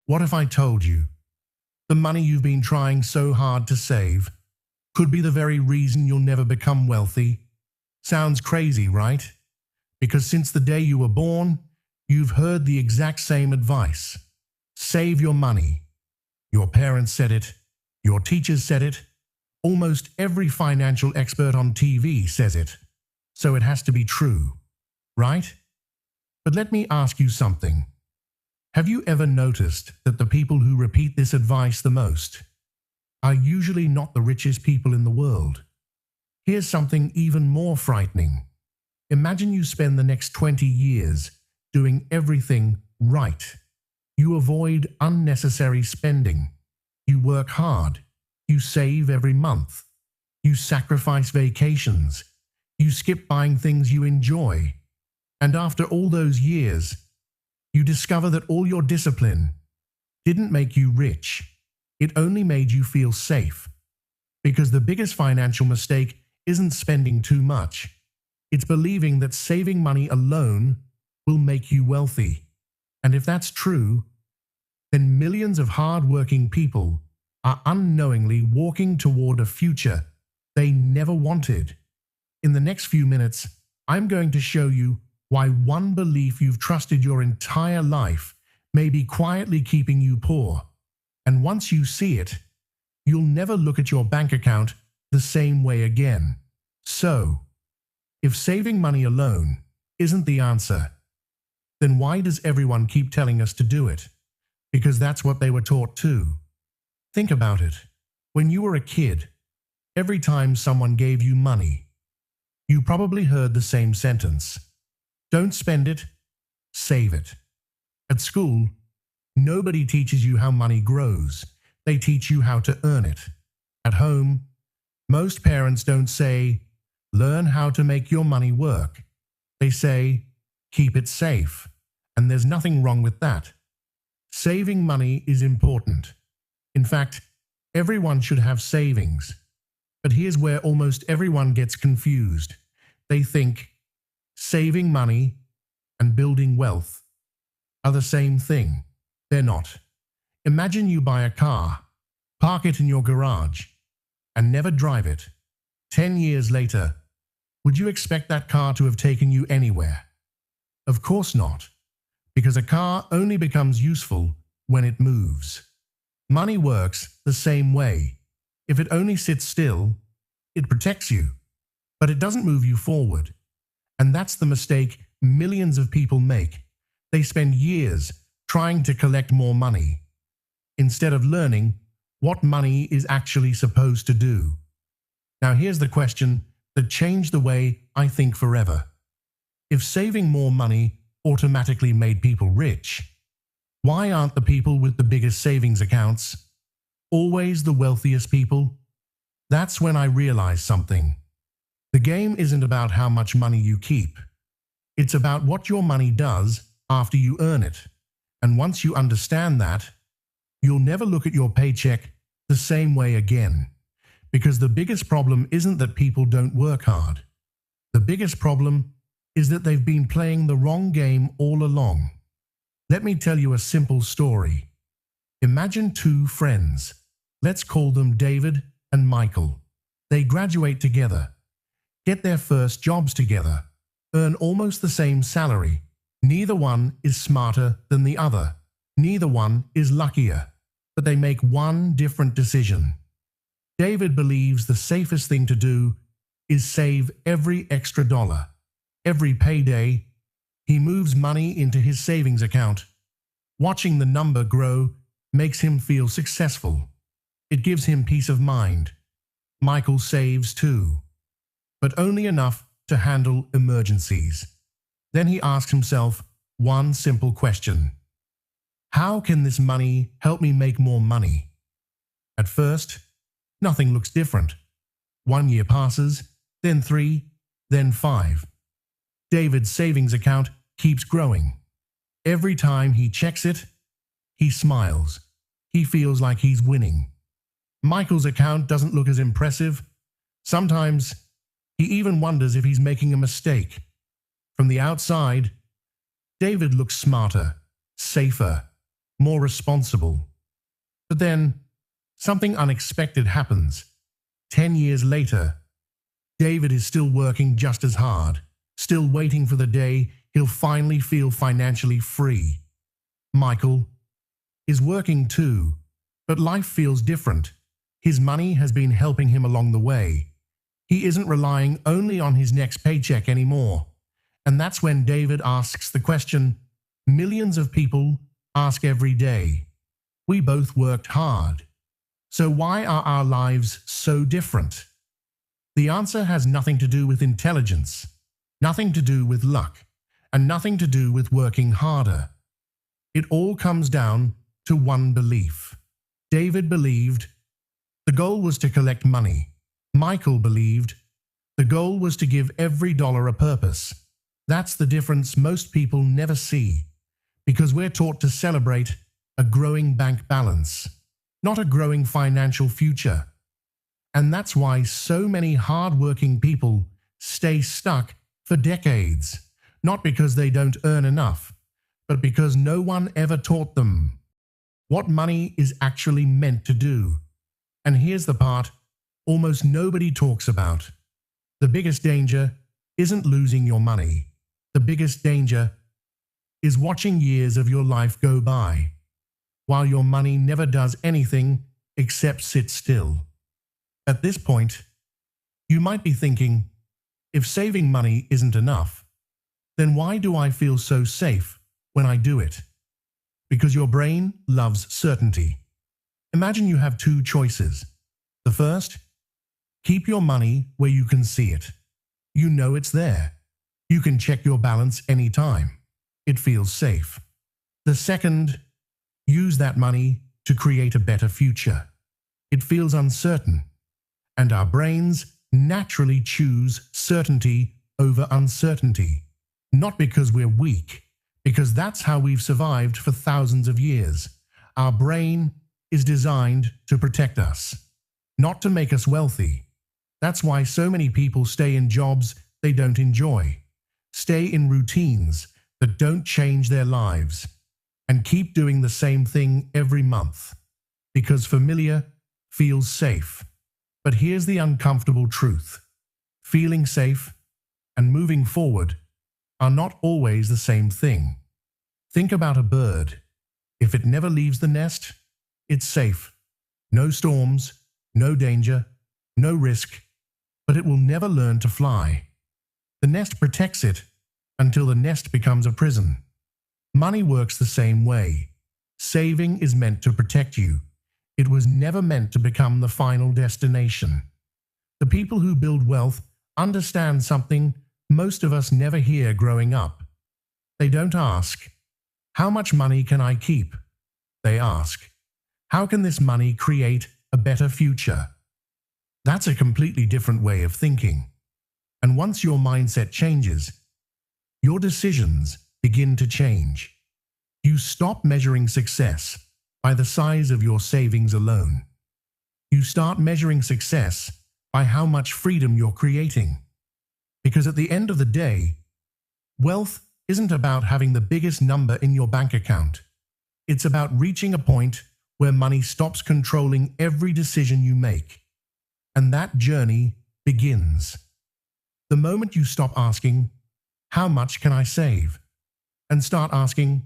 What if I told you the money you've been trying so hard to save could be the very reason you'll never become wealthy? Sounds crazy, right? Because since the day you were born, you've heard the exact same advice. Save your money. Your parents said it. Your teachers said it. Almost every financial expert on TV says it. So it has to be true, right? But let me ask you something. Have you ever noticed that the people who repeat this advice the most are usually not the richest people in the world? Here's something even more frightening. Imagine you spend the next 20 years doing everything right. You avoid unnecessary spending. You work hard. You save every month. You sacrifice vacations. You skip buying things you enjoy. And after all those years, you discover that all your discipline didn't make you rich. It only made you feel safe. Because the biggest financial mistake isn't spending too much. It's believing that saving money alone will make you wealthy. And if that's true, then millions of hard-working people are unknowingly walking toward a future they never wanted. In the next few minutes, I'm going to show you why one belief you've trusted your entire life may be quietly keeping you poor. And once you see it, you'll never look at your bank account the same way again. So, if saving money alone isn't the answer, then why does everyone keep telling us to do it? Because that's what they were taught too. Think about it. When you were a kid, every time someone gave you money, you probably heard the same sentence. Don't spend it, save it. At school, nobody teaches you how money grows. They teach you how to earn it. At home, most parents don't say, learn how to make your money work. They say, keep it safe. And there's nothing wrong with that. Saving money is important. In fact, everyone should have savings. But here's where almost everyone gets confused. They think saving money and building wealth are the same thing. They're not. Imagine you buy a car, park it in your garage, and never drive it. 10 years later, would you expect that car to have taken you anywhere? Of course not, because a car only becomes useful when it moves. Money works the same way. If it only sits still, it protects you, but it doesn't move you forward. And that's the mistake millions of people make. They spend years trying to collect more money, instead of learning what money is actually supposed to do. Now here's the question that changed the way I think forever. If saving more money automatically made people rich, why aren't the people with the biggest savings accounts always the wealthiest people? That's when I realized something. The game isn't about how much money you keep. It's about what your money does after you earn it. And once you understand that, you'll never look at your paycheck the same way again. Because the biggest problem isn't that people don't work hard. The biggest problem is that they've been playing the wrong game all along. Let me tell you a simple story. Imagine two friends. Let's call them David and Michael. They graduate together, get their first jobs together, earn almost the same salary. Neither one is smarter than the other. Neither one is luckier. But they make one different decision. David believes the safest thing to do is save every extra dollar. Every payday, he moves money into his savings account. Watching the number grow makes him feel successful. It gives him peace of mind. Michael saves too, but only enough to handle emergencies. Then he asks himself one simple question. How can this money help me make more money? At first, nothing looks different. 1 year passes, then 3, then 5. David's savings account keeps growing. Every time he checks it, he smiles. He feels like he's winning. Michael's account doesn't look as impressive. Sometimes he even wonders if he's making a mistake. From the outside, David looks smarter, safer, more responsible. But then, something unexpected happens. 10 years later, David is still working just as hard, still waiting for the day he'll finally feel financially free. Michael is working too, but life feels different. His money has been helping him along the way. He isn't relying only on his next paycheck anymore. And that's when David asks the question millions of people ask every day. We both worked hard. So why are our lives so different? The answer has nothing to do with intelligence, nothing to do with luck, and nothing to do with working harder. It all comes down to one belief. David believed the goal was to collect money. Michael believed the goal was to give every dollar a purpose. That's the difference most people never see, because we're taught to celebrate a growing bank balance, not a growing financial future. And that's why so many hard-working people stay stuck for decades, not because they don't earn enough, but because no one ever taught them what money is actually meant to do. And here's the part almost nobody talks about. The biggest danger isn't losing your money. The biggest danger is watching years of your life go by, while your money never does anything except sit still. At this point, you might be thinking, if saving money isn't enough, then why do I feel so safe when I do it? Because your brain loves certainty. Imagine you have two choices. The first, keep your money where you can see it. You know it's there. You can check your balance anytime. It feels safe. The second, use that money to create a better future. It feels uncertain, and our brains naturally choose certainty over uncertainty. Not because we're weak, because that's how we've survived for thousands of years. Our brain is designed to protect us, not to make us wealthy. That's why so many people stay in jobs they don't enjoy, stay in routines that don't change their lives, and keep doing the same thing every month, because familiar feels safe. But here's the uncomfortable truth. Feeling safe and moving forward are not always the same thing. Think about a bird. If it never leaves the nest, it's safe. No storms, no danger, no risk, but it will never learn to fly. The nest protects it until the nest becomes a prison. Money works the same way. Saving is meant to protect you. It was never meant to become the final destination. The people who build wealth understand something most of us never hear growing up. They don't ask, how much money can I keep? They ask, how can this money create a better future? That's a completely different way of thinking. And once your mindset changes, your decisions begin to change. You stop measuring success by the size of your savings alone. You start measuring success by how much freedom you're creating. Because at the end of the day, wealth isn't about having the biggest number in your bank account. It's about reaching a point where money stops controlling every decision you make. And that journey begins. The moment you stop asking, how much can I save? And start asking,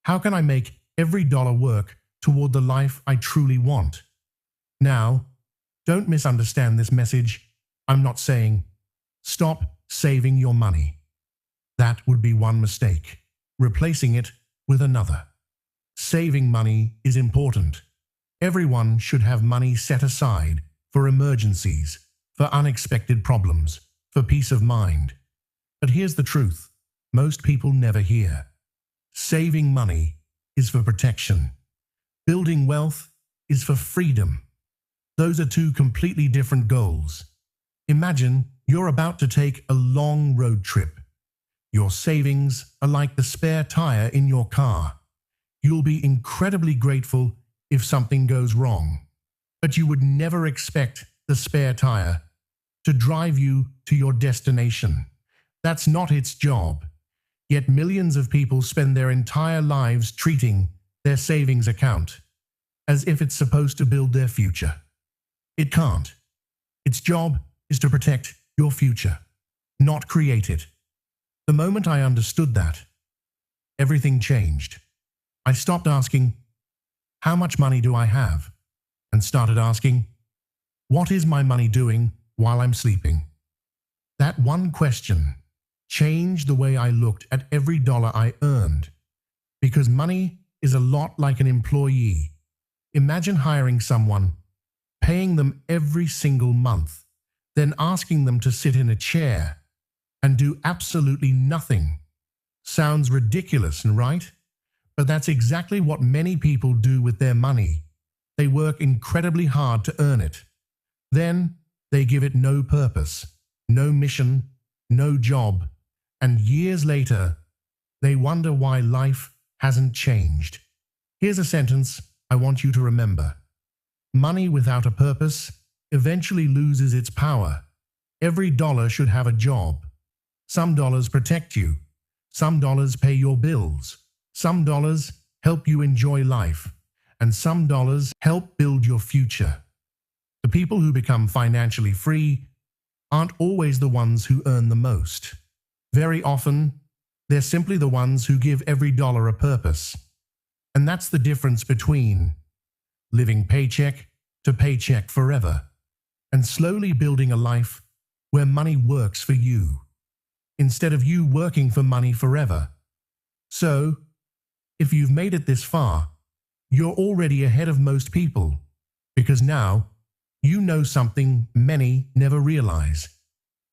how can I make every dollar work toward the life I truly want? Now, don't misunderstand this message. I'm not saying, stop saving your money. That would be one mistake, replacing it with another. Saving money is important. Everyone should have money set aside for emergencies, for unexpected problems, for peace of mind. But here's the truth most people never hear. Saving money is for protection. Building wealth is for freedom. Those are two completely different goals. Imagine you're about to take a long road trip. Your savings are like the spare tire in your car. You'll be incredibly grateful if something goes wrong, but you would never expect the spare tire to drive you to your destination. That's not its job. Yet millions of people spend their entire lives treating their savings account, as if it's supposed to build their future. It can't. Its job is to protect your future, not create it. The moment I understood that, everything changed. I stopped asking, how much money do I have? And started asking, what is my money doing while I'm sleeping? That one question changed the way I looked at every dollar I earned, because money is a lot like an employee. Imagine hiring someone, paying them every single month, then asking them to sit in a chair and do absolutely nothing. Sounds ridiculous, right? But that's exactly what many people do with their money. They work incredibly hard to earn it. Then they give it no purpose, no mission, no job, and years later, they wonder why life hasn't changed. Here's a sentence I want you to remember. Money without a purpose eventually loses its power. Every dollar should have a job. Some dollars protect you. Some dollars pay your bills. Some dollars help you enjoy life. And some dollars help build your future. The people who become financially free aren't always the ones who earn the most. Very often, they're simply the ones who give every dollar a purpose. And that's the difference between living paycheck to paycheck forever and slowly building a life where money works for you, instead of you working for money forever. So, if you've made it this far, you're already ahead of most people, because now you know something many never realize.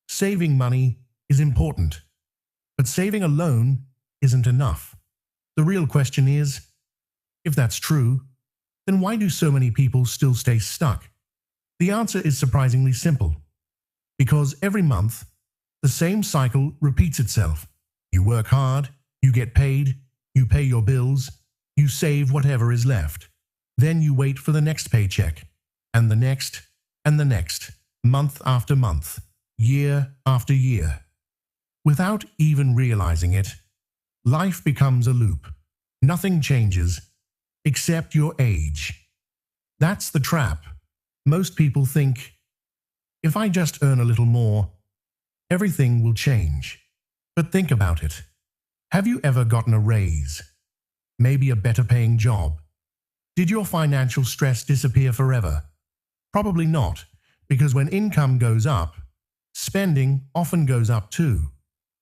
Saving money is important, but saving alone isn't enough. The real question is, if that's true, then why do so many people still stay stuck? The answer is surprisingly simple. Because every month, the same cycle repeats itself. You work hard, you get paid, you pay your bills, you save whatever is left. Then you wait for the next paycheck, and the next, month after month, year after year. Without even realizing it, life becomes a loop. Nothing changes, except your age. That's the trap. Most people think, if I just earn a little more, everything will change. But think about it. Have you ever gotten a raise? Maybe a better paying job? Did your financial stress disappear forever? Probably not, because when income goes up, spending often goes up too.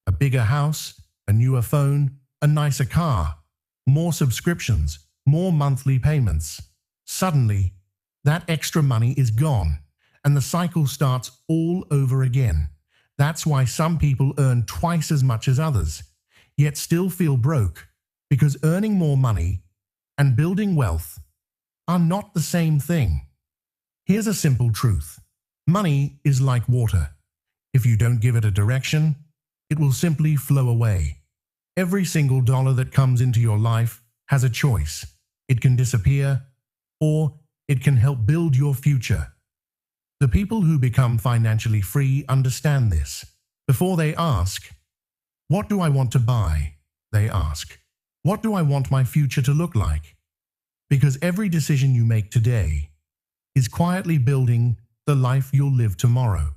A bigger house, a newer phone, a nicer car, more subscriptions, more monthly payments. Suddenly, that extra money is gone, and the cycle starts all over again. That's why some people earn twice as much as others, yet still feel broke, because earning more money and building wealth are not the same thing. Here's a simple truth. Money is like water. If you don't give it a direction, it will simply flow away. Every single dollar that comes into your life has a choice. It can disappear, or it can help build your future. The people who become financially free understand this. Before they ask, what do I want to buy? They ask, what do I want my future to look like? Because every decision you make today is quietly building the life you'll live tomorrow.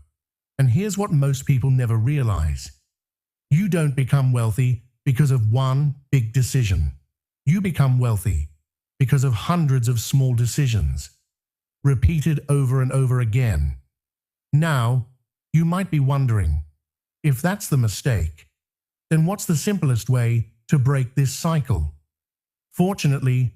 And here's what most people never realize. You don't become wealthy because of one big decision. You become wealthy because of hundreds of small decisions, repeated over and over again. Now, you might be wondering, if that's the mistake, then what's the simplest way to break this cycle? Fortunately,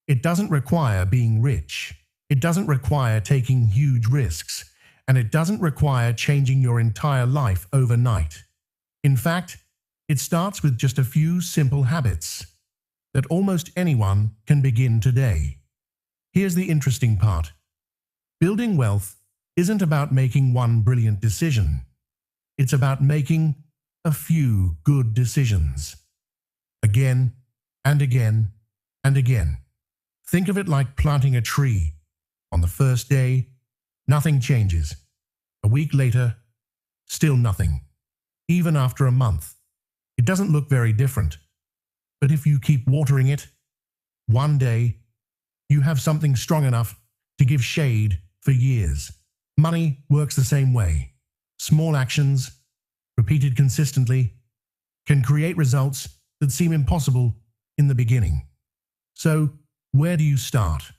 it doesn't require being rich. It doesn't require taking huge risks, and it doesn't require changing your entire life overnight. In fact, it starts with just a few simple habits that almost anyone can begin today. Here's the interesting part. Building wealth isn't about making one brilliant decision. It's about making a few good decisions. Again and again and again. Think of it like planting a tree. On the first day, nothing changes. A week later, still nothing. Even after a month, it doesn't look very different. But if you keep watering it, one day, you have something strong enough to give shade for years. Money works the same way. Small actions, repeated consistently, can create results that seem impossible in the beginning. So, where do you start?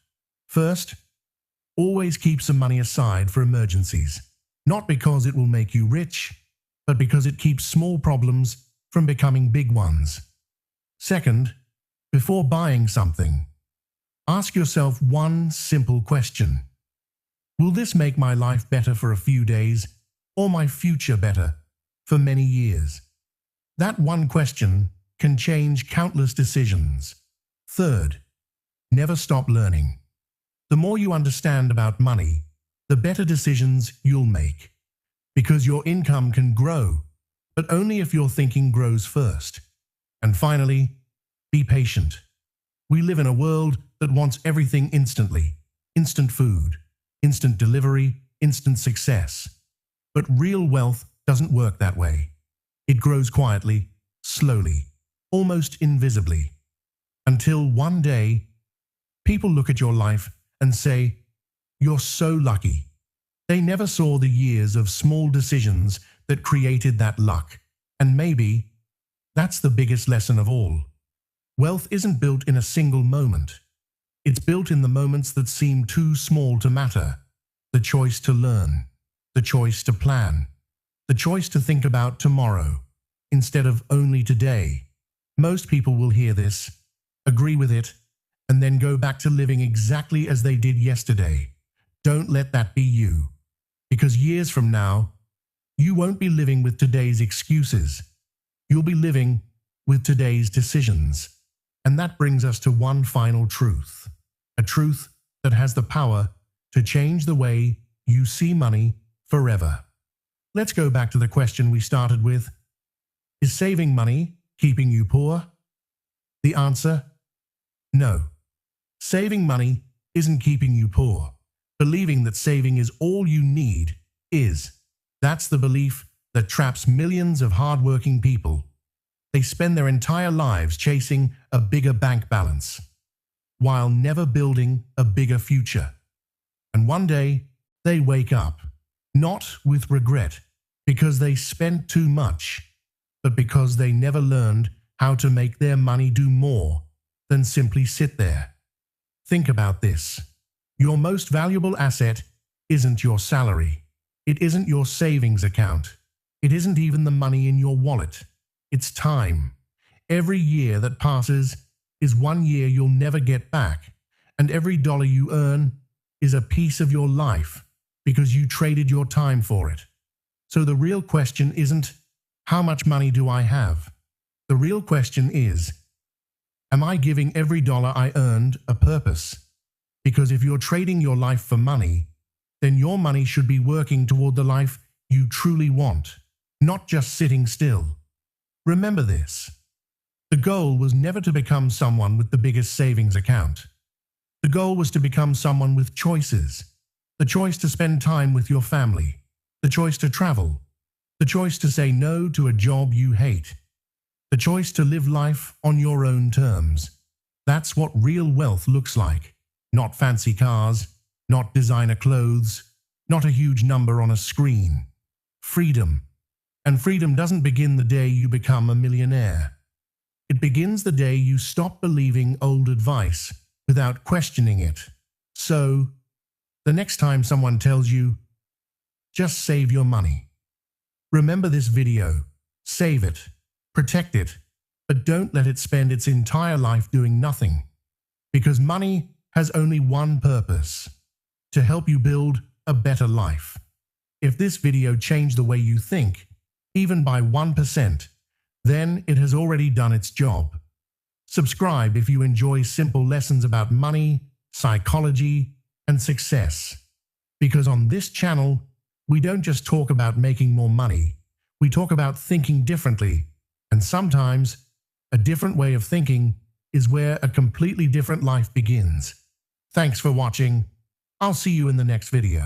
First, always keep some money aside for emergencies. Not because it will make you rich, but because it keeps small problems from becoming big ones. Second, before buying something, ask yourself one simple question. Will this make my life better for a few days or my future better for many years? That one question can change countless decisions. Third, never stop learning. The more you understand about money, the better decisions you'll make. Because your income can grow, but only if your thinking grows first. And finally, be patient. We live in a world that wants everything instantly. Instant food, instant delivery, instant success. But real wealth doesn't work that way. It grows quietly, slowly, almost invisibly. Until one day, people look at your life and say, "You're so lucky." They never saw the years of small decisions that created that luck. And maybe that's the biggest lesson of all. Wealth isn't built in a single moment. It's built in the moments that seem too small to matter. The choice to learn, the choice to plan, the choice to think about tomorrow instead of only today. Most people will hear this, agree with it, and then go back to living exactly as they did yesterday. Don't let that be you. Because years from now, you won't be living with today's excuses. You'll be living with today's decisions. And that brings us to one final truth. A truth that has the power to change the way you see money forever. Let's go back to the question we started with. Is saving money keeping you poor? The answer? No. Saving money isn't keeping you poor. Believing that saving is all you need is. That's the belief that traps millions of hardworking people. They spend their entire lives chasing a bigger bank balance, while never building a bigger future. And one day, they wake up, not with regret, because they spent too much, but because they never learned how to make their money do more than simply sit there. Think about this. Your most valuable asset isn't your salary. It isn't your savings account. It isn't even the money in your wallet. It's time. Every year that passes is 1 year you'll never get back, and every dollar you earn is a piece of your life because you traded your time for it. So the real question isn't, how much money do I have? The real question is, am I giving every dollar I earned a purpose? Because if you're trading your life for money, then your money should be working toward the life you truly want, not just sitting still. Remember this. The goal was never to become someone with the biggest savings account. The goal was to become someone with choices. The choice to spend time with your family. The choice to travel. The choice to say no to a job you hate. The choice to live life on your own terms. That's what real wealth looks like. Not fancy cars, not designer clothes, not a huge number on a screen. Freedom. And freedom doesn't begin the day you become a millionaire. It begins the day you stop believing old advice without questioning it. So, the next time someone tells you, just save your money. Remember this video. Save it. Protect it. But don't let it spend its entire life doing nothing. Because money has only one purpose: to help you build a better life. If this video changed the way you think, even by 1%, then it has already done its job. Subscribe if you enjoy simple lessons about money, psychology, and success. Because on this channel, we don't just talk about making more money, we talk about thinking differently. And sometimes, a different way of thinking is where a completely different life begins. Thanks for watching. I'll see you in the next video.